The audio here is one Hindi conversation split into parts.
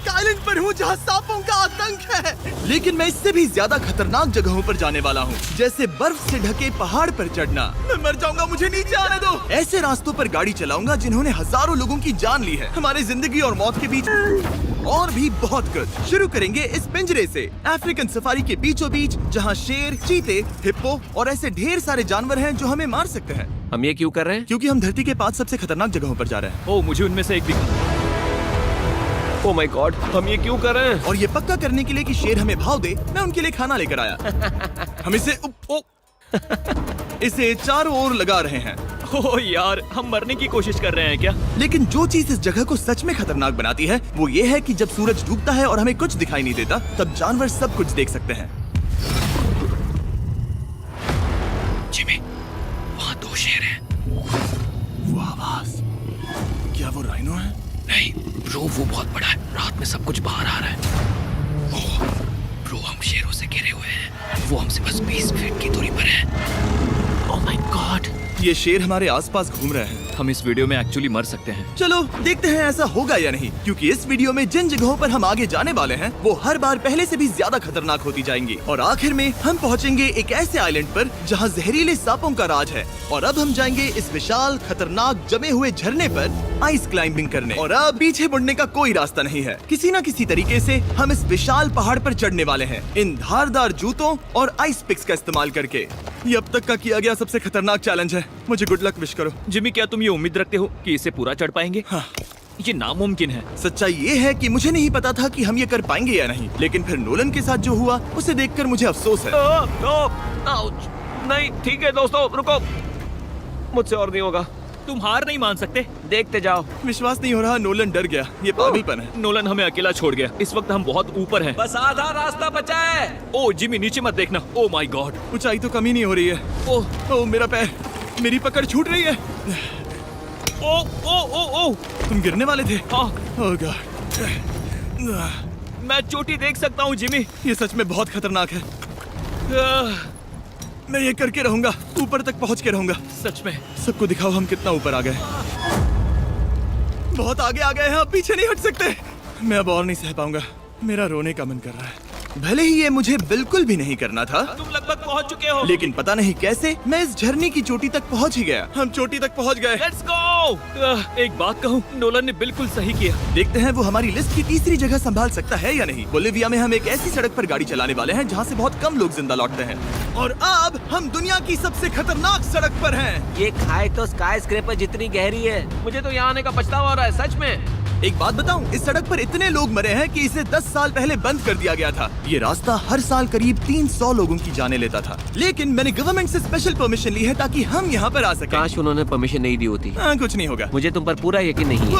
एक आइलैंड पर हूँ जहाँ सांपों का आतंक है, लेकिन मैं इससे भी ज्यादा खतरनाक जगहों पर जाने वाला हूँ, जैसे बर्फ से ढके पहाड़ पर चढ़ना। मैं मर जाऊंगा, मुझे नीचे आने दो। ऐसे रास्तों पर गाड़ी चलाऊंगा जिन्होंने हजारों लोगों की जान ली है। हमारी जिंदगी और मौत के बीच और भी बहुत कुछ। शुरू करेंगे इस पिंजरे से, अफ्रीकन सफारी के बीचों बीच, जहाँ शेर, चीते, हिप्पो और ऐसे ढेर सारे जानवर हैं जो हमें मार सकते हैं। हम ये क्यों कर रहे हैं? क्योंकि हम धरती के 5 सबसे खतरनाक जगहों पर जा रहे हैं। ओह, मुझे उनमें से एक दिखा। ओह माय गॉड, हम ये क्यों कर रहे हैं? और ये पक्का करने के लिए कि शेर हमें भाव दे, मैं उनके लिए खाना लेकर आया। हम इसे चारों ओर लगा रहे हैं। ओह यार, हम मरने की कोशिश कर रहे हैं क्या? लेकिन जो चीज इस जगह को सच में खतरनाक बनाती है वो ये है कि जब सूरज डूबता है और हमें कुछ दिखाई नहीं देता, तब जानवर सब कुछ देख सकते हैं। जिमी, वहाँ 2 शेर हैं। वो आवाज, क्या वो राइनो है? नहीं ब्रो, वो बहुत बड़ा है। रात में सब कुछ बाहर आ रहा है। ओह ब्रो, हम शेरों से घिरे हुए हैं। वो हमसे बस 20 फीट की दूरी पर है। ओह माय गॉड, ये शेर हमारे आसपास घूम रहे हैं। हम इस वीडियो में एक्चुअली मर सकते हैं। चलो देखते हैं ऐसा होगा या नहीं, क्योंकि इस वीडियो में जिन जगहों पर हम आगे जाने वाले हैं वो हर बार पहले से भी ज्यादा खतरनाक होती जाएंगी। और आखिर में हम पहुंचेंगे एक ऐसे आइलैंड पर जहां जहरीले सांपों का राज है। और अब हम जाएंगे इस विशाल, खतरनाक, जमे हुए झरने पर आइस क्लाइंबिंग करने। और अब पीछे मुड़ने का कोई रास्ता नहीं है। किसी न किसी तरीके से हम इस विशाल पहाड़ पर चढ़ने वाले हैं, इन धारदार जूतों और आइस पिक्स का इस्तेमाल करके। ये अब तक का किया गया सबसे खतरनाक चैलेंज है। मुझे गुड लक विश करो। जिमी, क्या तुम ये उम्मीद रखते हो कि इसे पूरा चढ़ पाएंगे? हाँ। ये नामुमकिन है। सच्चाई ये है कि मुझे नहीं पता था कि हम ये कर पाएंगे या नहीं, लेकिन फिर नोलन के साथ जो हुआ उसे देखकर मुझे अफसोस है। आउच। नहीं ठीक है दोस्तों, रुको, मुझसे और नहीं होगा। तुम हार नहीं मान सकते। देखते जाओ। विश्वास नहीं हो रहा, नोलन डर गया। ये पागलपन है। नोलन हमें अकेला छोड़ गया। इस वक्त हम बहुत ऊपर हैं। बस आधा रास्ता बचा है। ओह जिमी, नीचे मत देखना। Oh my God. ऊंचाई तो कमी नहीं हो रही है। ओह मेरा पैर, मेरी पकड़ छूट रही है। ओह ओह ओह ओह, तुम गिरने वाले थे। हाँ, ओह गॉड। मैं चोटी देख सकता हूँ जिमी। ये सच में बहुत खतरनाक है। मैं ये करके रहूंगा, ऊपर तक पहुंच के रहूंगा। सच में। सबको दिखाओ हम कितना ऊपर आ गए। बहुत आगे आ गए हैं, अब पीछे नहीं हट सकते। मैं अब और नहीं सह पाऊंगा, मेरा रोने का मन कर रहा है। भले ही ये मुझे बिल्कुल भी नहीं करना था, तुम लगभग पहुंच चुके हो। लेकिन पता नहीं कैसे मैं इस झरने की चोटी तक पहुंच ही गया। हम चोटी तक पहुंच गए। Let's go. एक बात कहूँ, नोलन ने बिल्कुल सही किया। देखते हैं वो हमारी लिस्ट की तीसरी जगह संभाल सकता है या नहीं। बोलिविया में हम एक ऐसी सड़क पर गाड़ी चलाने वाले हैं जहाँ से बहुत कम लोग जिंदा लौटते हैं। और अब हम दुनिया की सबसे खतरनाक सड़क पर हैं। ये खाई तो स्काई स्क्रेपर जितनी गहरी है। मुझे तो यहाँ आने का पछतावा हो रहा है, सच में। एक बात बताऊं, इस सड़क पर इतने लोग मरे हैं कि इसे 10 साल पहले बंद कर दिया गया था। ये रास्ता हर साल करीब 300 लोगों की जाने लेता था, लेकिन मैंने गवर्नमेंट से स्पेशल परमिशन ली है ताकि हम यहाँ पर आ सकें। काश उन्होंने परमिशन नहीं दी होती। कुछ नहीं होगा। मुझे तुम पर पूरा यकीन नहीं है।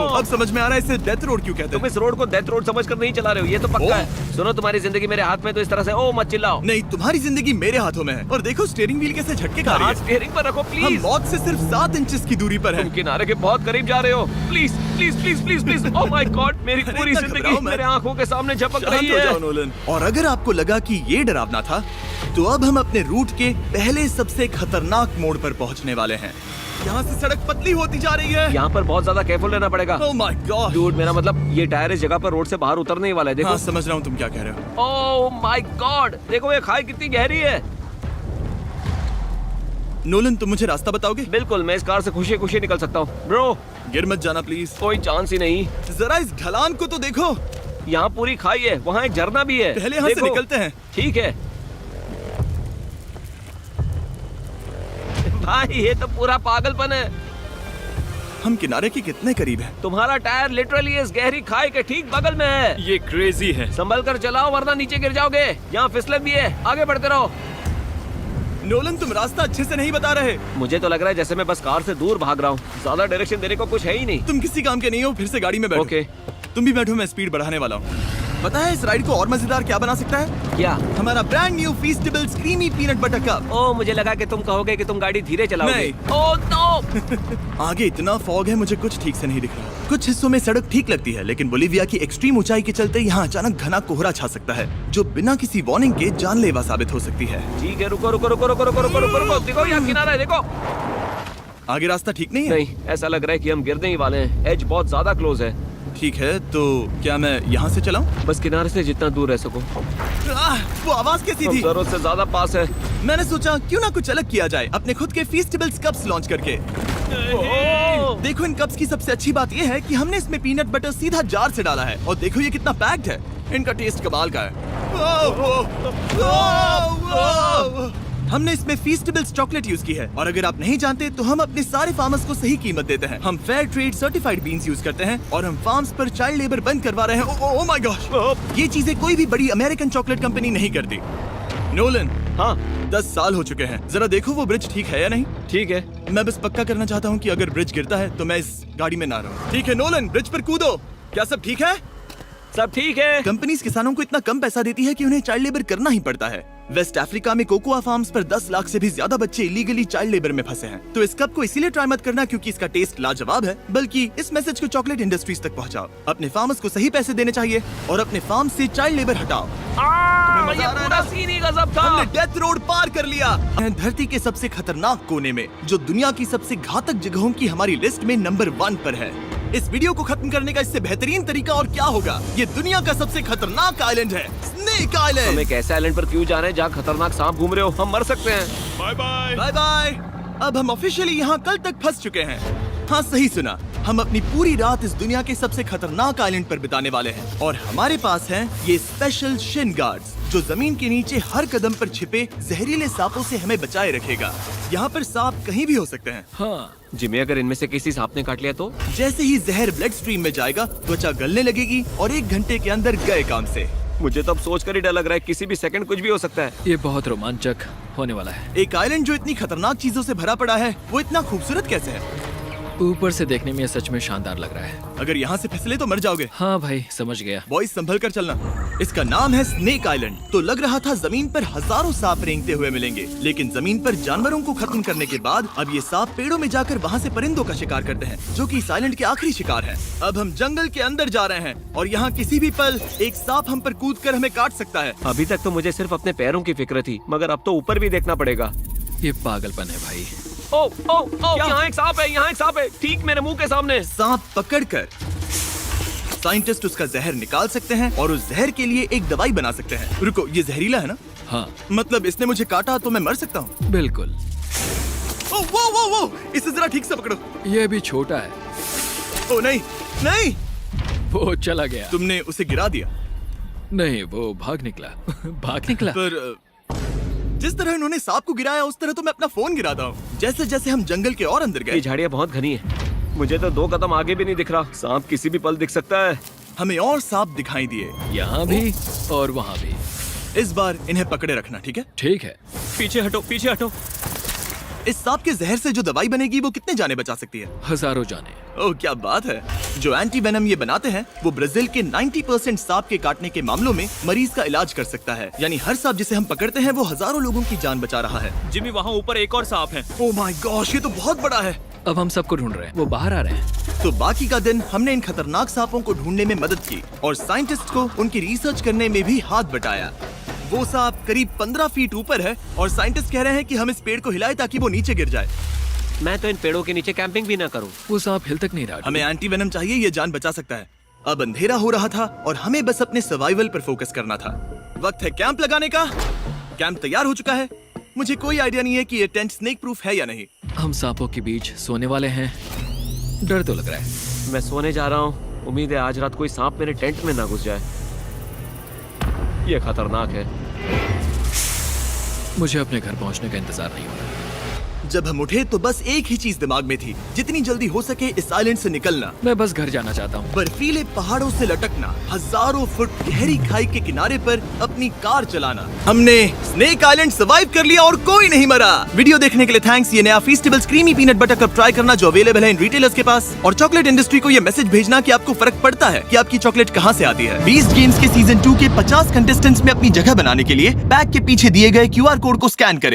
अब समझ में आ रहा है इसे डेथ रोड क्यों कहते तुम हैं। इस रोड को डेथ रोड समझकर नहीं चला रहे हो, ये तो पक्का है। सुनो, तुम्हारी जिंदगी मेरे हाथ में, तो इस तरह से ओ मत चिल्लाओ। नहीं, तुम्हारी जिंदगी मेरे हाथों में है। और देखो स्टीयरिंग व्हील कैसे झटके खा रही हाथ है। स्टीयरिंग पर रखो हम प्लीज। मौत से सिर्फ 7 इंचेस की दूरी पर तुम हैं। किनारे के बहुत करीब जा रहे हो। Please please please please please. Oh my God, मेरी पूरी इतना जिंदगी घबराओ मत। मेरे आंखों के सामने झपक शांत रही हो जाओ है। नोलन। और अगर आपको लगा कि ये डरावना था, तो अब हम अपने रूट के पहले सबसे खतरनाक मोड़ पर पहुंचने वाले हैं। यहाँ से सड़क पतली होती जा रही है। यहाँ पर बहुत ज्यादा केयरफुल रहना पड़ेगा। Oh my God. डूड, मेरा मतलब ये टायर इस जगह पर रोड से बाहर उतरने ही वाला है। देखो। हाँ समझ रहा हूँ तुम क्या कह रहे हो। ओह माय गॉड, देखो ये खाई कितनी गहरी है। नोलन, तुम मुझे रास्ता बताओगे? बिल्कुल, मैं इस कार से खुशी खुशी निकल सकता हूँ। ब्रो, गिर मत जाना प्लीज। कोई चांस ही नहीं। जरा इस ढलान को तो देखो। यहाँ पूरी खाई है, वहाँ एक झरना भी है। पहले यहाँ से देखो। निकलते हैं। ठीक है भाई, ये तो पूरा पागलपन है। हम किनारे के कितने करीब हैं? तुम्हारा टायर लिटरली इस गहरी खाई के ठीक बगल में है। ये क्रेजी है। संभल कर चलाओ वरना नीचे गिर जाओगे। यहाँ फिसलन भी है, आगे बढ़ते रहो। नोलन, तुम रास्ता अच्छे से नहीं बता रहे। मुझे तो लग रहा है जैसे मैं बस कार से दूर भाग रहा हूँ। ज्यादा डायरेक्शन देने को कुछ है ही नहीं। तुम किसी काम के नहीं हो, फिर से गाड़ी में बैठो। ओके। तुम भी बैठो, मैं स्पीड बढ़ाने वाला हूँ। पता है इस राइड को और मजेदार क्या बना सकता है? क्या? हमारा brand new Feastable creamy peanut butter cup. Oh, मुझे लगा कि तुम कहोगे कि तुम गाड़ी धीरे चलाओगे। नहीं। Oh no. आगे इतना फॉग है, मुझे कुछ ठीक से नहीं दिख रहा। कुछ हिस्सों में सड़क ठीक लगती है, लेकिन बोलिविया की एक्सट्रीम ऊंचाई के चलते यहाँ अचानक घना कोहरा छा सकता है, जो बिना किसी वार्निंग के जानलेवा साबित हो सकती है। ठीक है, रुको रुको रुको रुको रुको रुको रुको रुको। देखो यहाँ किनारा है, देखो। आगे रास्ता ठीक नहीं है। नहीं, ऐसा लग रहा है कि हम गिरने ही वाले हैं। एज बहुत ज्यादा क्लोज है। ठीक है, तो क्या मैं यहाँ से चलाऊं? बस किनारे से जितना दूर रह सको। वो आवाज कैसी हम थी? जरूरत से ज्यादा पास है। मैंने सोचा क्यों ना कुछ अलग किया जाए अपने खुद के फीस्टेबल्स कप्स लॉन्च करके। देखो इन कप्स की सबसे अच्छी बात ये है कि हमने इसमें पीनट बटर सीधा जार से डाला है और देखो ये कितना पैक्ड है। इनका टेस्ट कमाल का है। हमने इसमें फीस्टेबल्स चॉकलेट यूज की है और अगर आप नहीं जानते तो हम अपने सारे फार्मर्स को सही कीमत देते हैं। हम fair trade certified beans use करते हैं और हम फार्म्स पर चाइल्ड लेबर बंद करवा रहे हैं। ओह माय गॉश, ये चीजें कोई भी बड़ी अमेरिकन चॉकलेट कंपनी नहीं करती। नोलन, हाँ 10 साल हो चुके हैं, जरा देखो वो ब्रिज ठीक है या नहीं। ठीक है। मैं बस पक्का करना चाहता हूँ कि अगर ब्रिज गिरता है तो मैं इस गाड़ी में ना रहूं। ठीक है नोलन, ब्रिज पर कूदो। क्या सब ठीक है? सब ठीक है। कंपनीज किसानों को इतना कम पैसा देती है कि उन्हें चाइल्ड लेबर करना ही पड़ता है। वेस्ट अफ्रीका में कोकोआ फार्म्स पर 10 लाख से भी ज्यादा बच्चे इलीगली चाइल्ड लेबर में फंसे हैं। तो इस कप को इसीलिए ट्राई मत करना क्योंकि इसका टेस्ट लाजवाब है, बल्कि इस मैसेज को चॉकलेट इंडस्ट्रीज तक पहुंचाओ। अपने फार्मर्स को सही पैसे देने चाहिए और अपने फार्म से चाइल्ड लेबर हटाओ। ये पूरा सीन ही गजब था। हमने डेथ रोड पार कर लिया। धरती के सबसे खतरनाक कोने में, जो दुनिया की सबसे घातक जगहों की हमारी लिस्ट में नंबर 1 पर है। इस वीडियो को खत्म करने का इससे बेहतरीन तरीका और क्या होगा? ये दुनिया का सबसे खतरनाक आइलैंड है, स्नेक आइलैंड। हम एक ऐसे आइलैंड पर क्यों जा रहे हैं जहाँ खतरनाक सांप घूम रहे हो? हम मर सकते हैं। Bye bye. Bye bye. अब हम ऑफिशियली यहाँ कल तक फंस चुके हैं। हाँ सही सुना, हम अपनी पूरी रात इस दुनिया के सबसे खतरनाक आइलैंड पर बिताने वाले हैं और हमारे पास हैं ये स्पेशल शिन गार्ड्स जो जमीन के नीचे हर कदम पर छिपे जहरीले सांपों से हमें बचाए रखेगा। यहाँ पर सांप कहीं भी हो सकते हैं। हाँ जिमी, अगर इनमें से किसी सांप ने काट लिया तो? जैसे ही जहर ब्लड स्ट्रीम में जाएगा, त्वचा गलने लगेगी और 1 घंटे के अंदर गए काम से। मुझे तो अब सोच कर ही डर लग रहा है, किसी भी सेकंड कुछ भी हो सकता है। ये बहुत रोमांचक होने वाला है। एक आइलैंड जो इतनी खतरनाक चीजों से भरा पड़ा है, वो इतना खूबसूरत कैसे है? ऊपर से देखने में ये सच में शानदार लग रहा है। अगर यहाँ से फिसले तो मर जाओगे। हाँ भाई, समझ गया। बॉयज संभल कर चलना। इसका नाम है स्नेक आइलैंड। तो लग रहा था जमीन पर हजारों सांप रेंगते हुए मिलेंगे, लेकिन जमीन पर जानवरों को खत्म करने के बाद अब ये सांप पेड़ों में जाकर वहाँ से परिंदों का शिकार करते हैं, जो कि इस आइलैंड के आखिरी शिकार है। अब हम जंगल के अंदर जा रहे हैं और यहाँ किसी भी पल एक सांप हम पर कूद कर हमें काट सकता है। अभी तक तो मुझे सिर्फ अपने पैरों की फिक्र थी, मगर अब तो ऊपर भी देखना पड़ेगा। ये पागलपन है भाई। ओ ओ ओ, यहाँ एक सांप है, यहाँ एक सांप है, ठीक मेरे मुंह के सामने। सांप पकड़कर साइंटिस्ट उसका जहर निकाल सकते हैं और उस जहर के लिए एक दवाई बना सकते हैं। रुको, ये जहरीला है ना? हाँ मतलब इसने मुझे काटा तो मैं मर सकता हूँ? बिल्कुल। ओ वो, इसे जरा ठीक से पकड़ो। ये भी छोटा है। ओ नहीं नहीं, वो चला गया। तुमने उसे गिरा दिया। नहीं, वो भाग निकला। भाग निकला। पर जिस तरह इन्होंने सांप को गिराया उस तरह तो मैं अपना फोन गिराता हूँ। जैसे जैसे हम जंगल के और अंदर ये गए, झाड़ियाँ बहुत घनी है, मुझे तो 2 कदम आगे भी नहीं दिख रहा। सांप किसी भी पल दिख सकता है। हमें और सांप दिखाई दिए, यहाँ भी और वहाँ भी। इस बार इन्हें पकड़े रखना, ठीक है? ठीक है। पीछे हटो, पीछे हटो। इस सांप के जहर से जो दवाई बनेगी वो कितने जाने बचा सकती है? हजारों जाने। ओह क्या बात है। जो एंटी वेनम ये बनाते हैं वो ब्राजील के 90% सांप के काटने के मामलों में मरीज का इलाज कर सकता है। यानी हर सांप जिसे हम पकड़ते हैं वो हजारों लोगों की जान बचा रहा है। जिमी, वहाँ ऊपर एक और सांप है। ओह माय गॉश, ये तो बहुत बड़ा है। अब हम सबको ढूंढ रहे हैं, वो बाहर आ रहे हैं। तो बाकी का दिन हमने इन खतरनाक सांपों को ढूंढने में मदद की और साइंटिस्ट को उनकी रिसर्च करने में भी हाथ बटाया। वो सांप करीब 15 फीट ऊपर है और साइंटिस्ट कह रहे हैं कि हम इस पेड़ को हिलाएं ताकि वो नीचे गिर जाए। मैं तो इन पेड़ों के नीचे कैंपिंग भी ना करूं। वो सांप हिल तक नहीं रहा। हमें एंटी वेनम चाहिए, ये जान बचा सकता है। अब अंधेरा हो रहा था और हमें बस अपने सर्वाइवल पर फोकस करना था। वक्त है कैंप लगाने का। कैंप तैयार हो चुका है। मुझे कोई आइडिया नहीं है कि ये टेंट स्नेक प्रूफ है या नहीं। हम सांपों के बीच सोने वाले हैं। डर तो लग रहा है। मैं सोने जा रहा हूँ, उम्मीद है आज रात कोई सांप मेरे टेंट में ना घुस जाए। ये खतरनाक है। मुझे अपने घर पहुंचने का इंतजार नहीं हो रहा। जब हम उठे तो बस एक ही चीज दिमाग में थी, जितनी जल्दी हो सके इस आइलैंड से निकलना। मैं बस घर जाना चाहता हूँ। बर्फीले पहाड़ों से लटकना, हजारों फुट गहरी खाई के किनारे पर अपनी कार चलाना। हमने स्नेक आइलैंड सर्वाइव कर लिया और कोई नहीं मरा। वीडियो देखने के लिए थैंक्स। ये नया Feastables creamy peanut butter cup try करना जो अवेलेबल है इन रिटेलर्स के पास। और चॉकलेट इंडस्ट्री को ये मैसेज भेजना कि आपको फर्क पड़ता है कि आपकी चॉकलेट कहाँ से आती है। बीस्ट गेम्स के सीजन 2 के 50 कंटेस्टेंट्स में अपनी जगह बनाने के लिए बैग के पीछे दिए गए QR कोड को स्कैन करें।